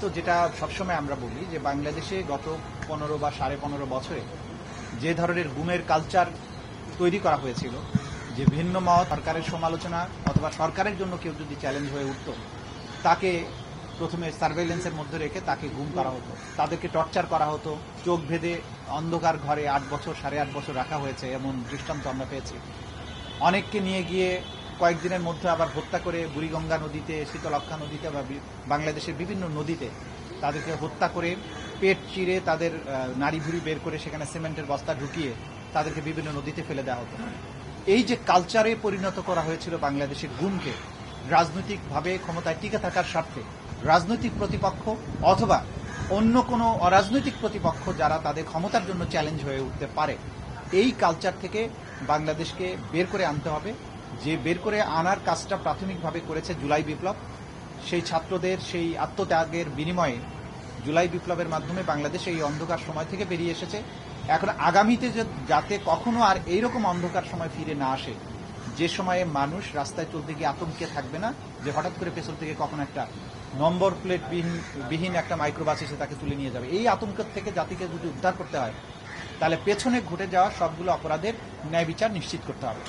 তো যেটা সবসময় আমরা বলি যে বাংলাদেশে গত 15 বা 15.5 বছরে যে ধরনের গুমের কালচার তৈরি করা হয়েছিল, যে ভিন্ন মত, সরকারের সমালোচনা অথবা সরকারের জন্য কেউ যদি চ্যালেঞ্জ হয়ে উঠত, তাকে প্রথমে সার্ভেইলেন্সের মধ্যে রেখে তাকে গুম করা হতো, তাদেরকে টর্চার করা হতো, চোখ ভেদে অন্ধকার ঘরে 8 বছর 8.5 বছর রাখা হয়েছে, এমন দৃষ্টান্ত আমরা পেয়েছি। অনেককে নিয়ে গিয়ে কয়েকদিনের মধ্যে আবার হত্যা করে বুড়িগঙ্গা নদীতে, শীতলক্ষা নদীতে বা বাংলাদেশের বিভিন্ন নদীতে তাদেরকে হত্যা করে পেট চিরে তাদের নাড়ি ভুড়ি বের করে সেখানে সিমেন্টের বস্তা ঢুকিয়ে তাদেরকে বিভিন্ন নদীতে ফেলে দেওয়া হতো। এই যে কালচারে পরিণত করা হয়েছিল বাংলাদেশের গুমকে, রাজনৈতিকভাবে ক্ষমতায় টিকে থাকার স্বার্থে রাজনৈতিক প্রতিপক্ষ অথবা অন্য কোনো অরাজনৈতিক প্রতিপক্ষ যারা তাদের ক্ষমতার জন্য চ্যালেঞ্জ হয়ে উঠতে পারে, এই কালচার থেকে বাংলাদেশকে বের করে আনতে হবে। যে বের করে আনার কাজটা প্রাথমিকভাবে করেছে জুলাই বিপ্লব। সেই ছাত্রদের সেই আত্মত্যাগের বিনিময়ে জুলাই বিপ্লবের মাধ্যমে বাংলাদেশ এই অন্ধকার সময় থেকে বেরিয়ে এসেছে। এখন আগামীতে যাতে কখনো আর এইরকম অন্ধকার সময় ফিরে না আসে, যে সময়ে মানুষ রাস্তায় চলতে গিয়ে আতঙ্কে থাকবে না যে হঠাৎ করে পেছন থেকে কখনো একটা নম্বর প্লেট বিহীন একটা মাইক্রোবাস এসে তাকে তুলে নিয়ে যাবে। এই আতঙ্ক থেকে জাতিকে যদি উদ্ধার করতে হয়, তাহলে পেছনে ঘটে যাওয়া সবগুলো অপরাধের ন্যায় বিচার নিশ্চিত করতে হবে।